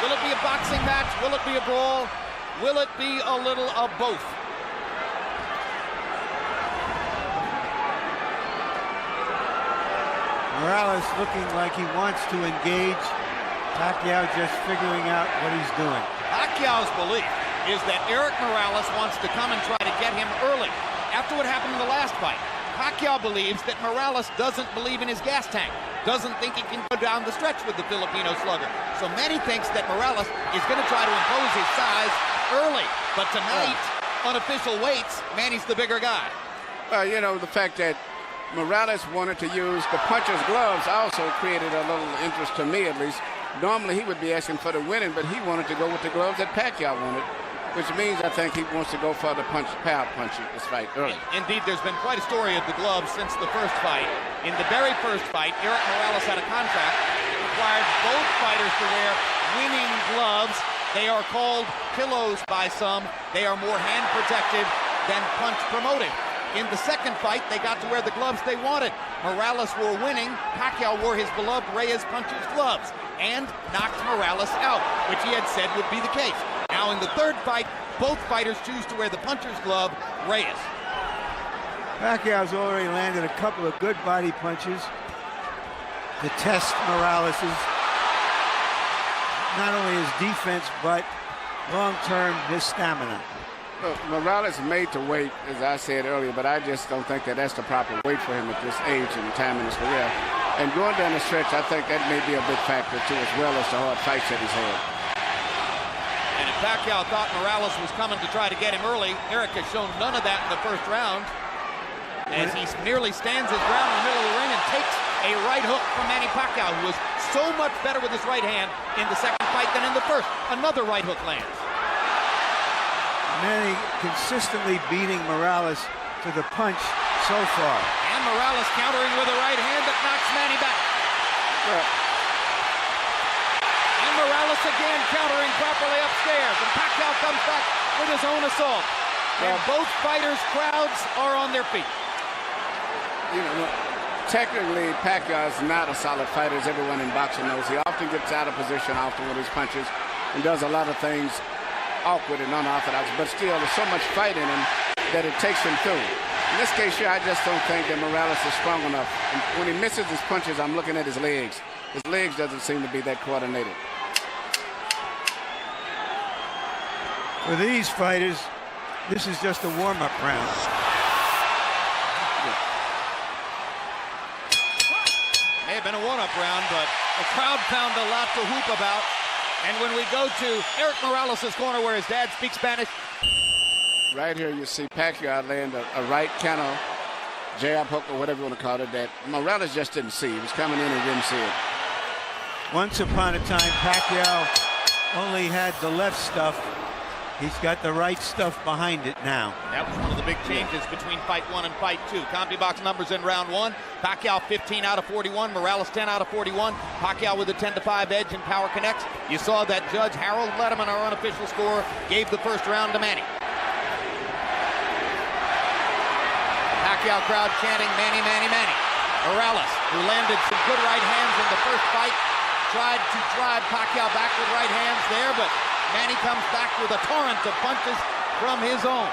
Will it be a boxing match? Will it be a brawl? Will it be a little of both? Morales looking like he wants to engage. Pacquiao just figuring out what he's doing. Pacquiao's belief is that Érik Morales wants to come and try to get him early. After what happened in the last fight, Pacquiao believes that Morales doesn't believe in his gas tank, doesn't think he can go down the stretch with the Filipino slugger. So Manny thinks that Morales is going to try to impose his size early. But tonight, unofficial weights, Manny's the bigger guy. You know, the fact that Morales wanted to use the puncher's gloves also created a little interest to me, at least. Normally he would be asking for the winning, but he wanted to go with the gloves that Pacquiao wanted, which means I think he wants to go for the power punch this fight early. Indeed, there's been quite a story of the gloves since the first fight. In the very first fight, Érik Morales had a contract that required both fighters to wear winning gloves. They are called pillows by some. They are more hand protective than punch promoting. In the second fight, they got to wear the gloves they wanted. Morales wore winning. Pacquiao wore his beloved Reyes puncher's gloves and knocked Morales out, which he had said would be the case. Now in the third fight, both fighters choose to wear the puncher's glove, Reyes. Pacquiao's already landed a couple of good body punches to test Morales's, not only his defense, but long-term his stamina. Look, Morales made to weight, as I said earlier, but I just don't think that that's the proper weight for him at this age and time in his career. And going down the stretch, I think that may be a big factor, too, as well as the hard fights that he's had. And if Pacquiao thought Morales was coming to try to get him early, Erik has shown none of that in the first round, as he nearly stands his ground in the middle of the ring and takes a right hook from Manny Pacquiao, who was so much better with his right hand in the second fight than in the first. Another right hook lands. Manny consistently beating Morales to the punch so far. And Morales countering with a right hand that knocks Manny back. And Morales again countering properly upstairs. And Pacquiao comes back with his own assault. And both fighters' crowds are on their feet. You know, technically, Pacquiao is not a solid fighter, as everyone in boxing knows. He often gets out of position often with his punches and does a lot of things awkward and unorthodox, but still there's so much fight in him that it takes him through. In this case here, I just don't think that Morales is strong enough. And when he misses his punches, I'm looking at his legs. His legs doesn't seem to be that coordinated. For these fighters, this is just a warm-up round. May have been a warm-up round, but the crowd found a lot to whoop about. And when we go to Érik Morales' corner where his dad speaks Spanish. Right here you see Pacquiao land a right kind of jab hook or whatever you want to call it that Morales just didn't see. He was coming in and didn't see it. Once upon a time, Pacquiao only had the left stuff. He's got the right stuff behind it now. That was one of the big changes between fight one and fight two. CompuBox numbers in round one. Pacquiao 15 out of 41. Morales 10 out of 41. Pacquiao with a 10-5 edge in Power Connects. You saw that Judge Harold Letterman, our unofficial score, gave the first round to Manny. Pacquiao crowd chanting Manny, Manny, Manny. Morales, who landed some good right hands in the first fight, tried to drive Pacquiao back with right hands there, but Manny comes back with a torrent of punches from his own.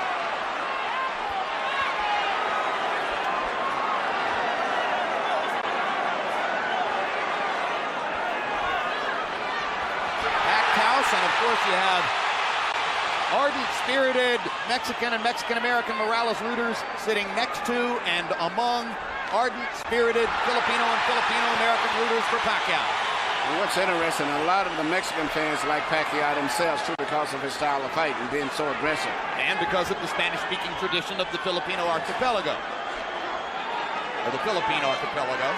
Packed house, and of course you have ardent, spirited Mexican and Mexican-American Morales rooters sitting next to and among ardent, spirited Filipino and Filipino-American rooters for Pacquiao. And what's interesting, a lot of the Mexican fans like Pacquiao themselves, too, because of his style of fight and being so aggressive. And because of the Spanish-speaking tradition of the Filipino archipelago. Or the Philippine archipelago.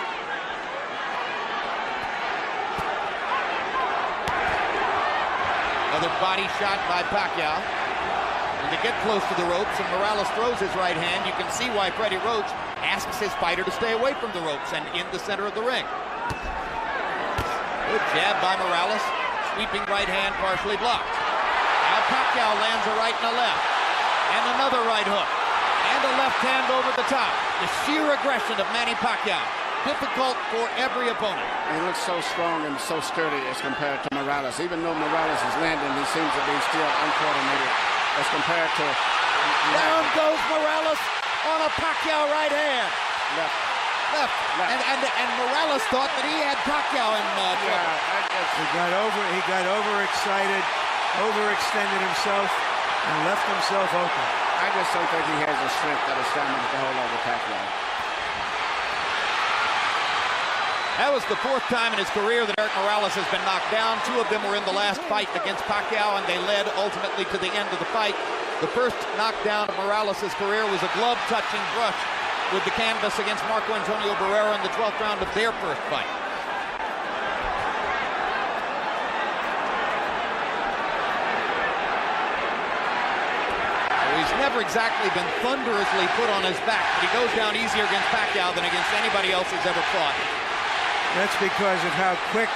Another body shot by Pacquiao. When they get close to the ropes and Morales throws his right hand, you can see why Freddie Roach asks his fighter to stay away from the ropes and in the center of the ring. Good jab by Morales. Sweeping right hand partially blocked. Now Pacquiao lands a right and a left. And another right hook. And a left hand over the top. The sheer aggression of Manny Pacquiao. difficult for every opponent. He looks so strong and so sturdy as compared to Morales. Even though Morales is landing, he seems to be still uncoordinated as compared to... Down goes Morales on a Pacquiao right hand. Left. And Morales thought that he had Pacquiao in trouble. He got overexcited, overextended himself, and left himself open. I just don't think he has the strength or the stamina to hold over Pacquiao. That was the 4th time in his career that Érik Morales has been knocked down. 2 of them were in the last fight against Pacquiao, and they led ultimately to the end of the fight. The first knockdown of Morales' career was a glove-touching brush with the canvas against Marco Antonio Barrera in the 12th round of their first fight. He's never exactly been thunderously put on his back, but he goes down easier against Pacquiao than against anybody else he's ever fought. That's because of how quick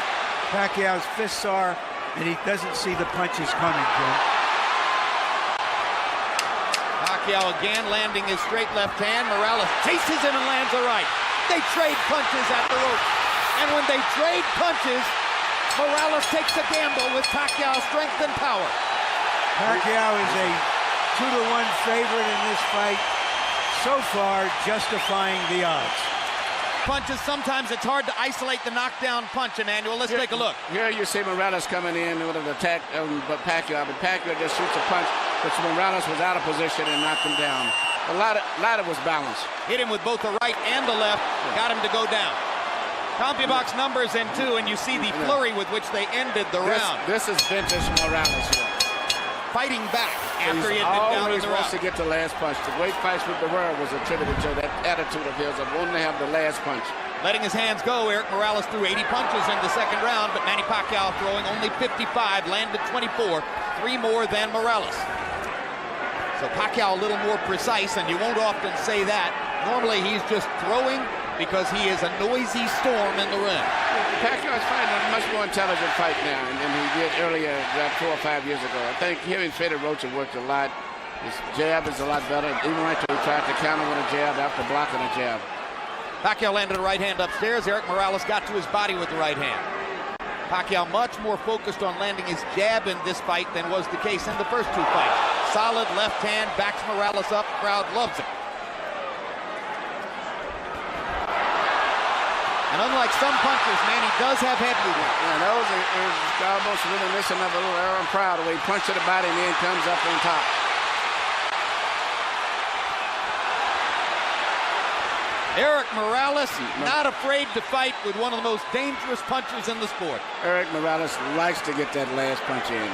Pacquiao's fists are, and he doesn't see the punches coming, Jim. Pacquiao again landing his straight left hand. Morales chases him and lands a right. They trade punches at the rope. And when they trade punches, Morales takes a gamble with Pacquiao's strength and power. Pacquiao is a 2-to-1 favorite in this fight, so far justifying the odds. Punches, sometimes it's hard to isolate the knockdown punch, Emmanuel. Let's take a look. Here you see Morales coming in with an attack, but Pacquiao just shoots a punch, which Morales was out of position and knocked him down. A lot of was balanced. Hit him with both the right and the left, got him to go down. CompuBox numbers in 2, and you see the flurry with which they ended the round. This is vintage Morales here. Fighting back after he had been down in the round. He always wants to get the last punch. The great fights with the world was attributed to that attitude of his of wanting to have the last punch. Letting his hands go, Érik Morales threw 80 punches in the second round, but Manny Pacquiao throwing only 55, landed 24, 3 more than Morales. So Pacquiao a little more precise, and you won't often say that. Normally he's just throwing because he is a noisy storm in the ring. Pacquiao is fighting a much more intelligent fight now than he did earlier, 4 or 5 years ago. I think him and Fedor Rocha worked a lot. His jab is a lot better. Even right till he tried to counter with a jab after blocking a jab. Pacquiao landed a right hand upstairs. Érik Morales got to his body with the right hand. Pacquiao much more focused on landing his jab in this fight than was the case in the first 2 fights. Solid left hand, backs Morales up, crowd loves it. And unlike some punchers, Manny does have head movement. Yeah, those is almost reminiscent of a little Aaron Proud, where he punched to the body and then comes up on top. Érik Morales, not afraid to fight with one of the most dangerous punchers in the sport. Érik Morales likes to get that last punch in.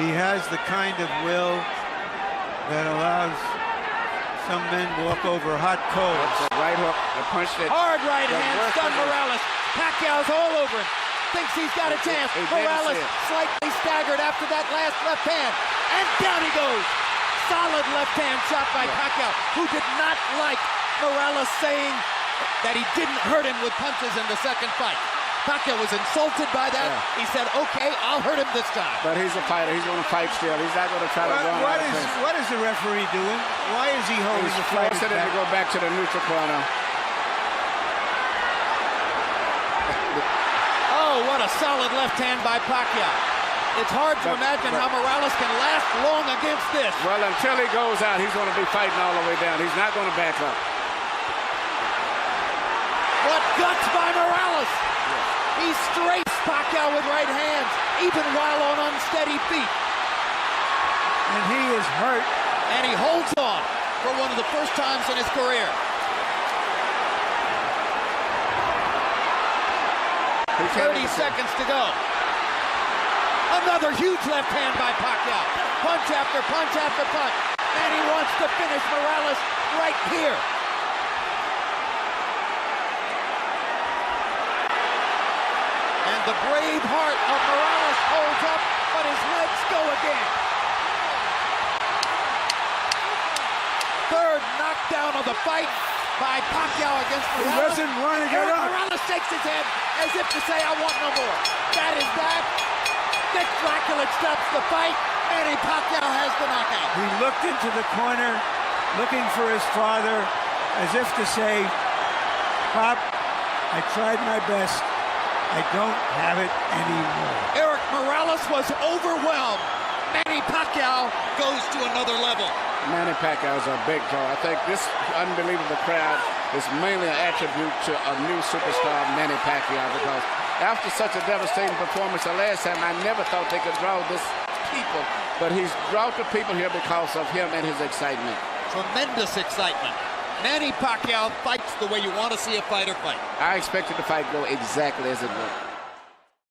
He has the kind of will that allows some men walk over hot coals. That's a right hook, a punch that... Hard right hand, stunned Morales. Pacquiao's all over him. Thinks he's got a chance. Morales slightly staggered after that last left hand. And down he goes. Solid left hand shot by Pacquiao, who did not like Morales saying that he didn't hurt him with punches in the second fight. Pacquiao was insulted by that. Yeah. He said, okay, I'll hurt him this time. But he's a fighter. He's going to fight still. He's not going to try to run. What is the referee doing? Why is he holding the fight? He's forcing him to go back to the neutral corner. Oh, what a solid left hand by Pacquiao. It's hard to imagine how Morales can last long against this. Well, until he goes out, he's going to be fighting all the way down. He's not going to back up. What guts by Morales! He strafes Pacquiao with right hands, even while on unsteady feet. And he is hurt. And he holds on for one of the first times in his career. 30 seconds to go. Another huge left hand by Pacquiao. Punch after punch after punch. And he wants to finish Morales right here. And the brave heart of Morales holds up, but his legs go again. Third knockdown of the fight by Pacquiao against Morales. He doesn't want to get up. Morales shakes his head as if to say, I want no more. That is that. Dick Dracula stops the fight. Manny Pacquiao has the knockout. He looked into the corner, looking for his father. as if to say, Pop, I tried my best. I don't have it anymore. Érik Morales was overwhelmed. Manny Pacquiao goes to another level. Manny Pacquiao is a big draw. I think this unbelievable crowd is mainly an attribute to a new superstar, Manny Pacquiao, because after such a devastating performance the last time, I never thought they could draw this people. But he's brought the people here because of him and his excitement. Tremendous excitement. Manny Pacquiao fights the way you want to see a fighter fight. I expected the fight to go exactly as it went.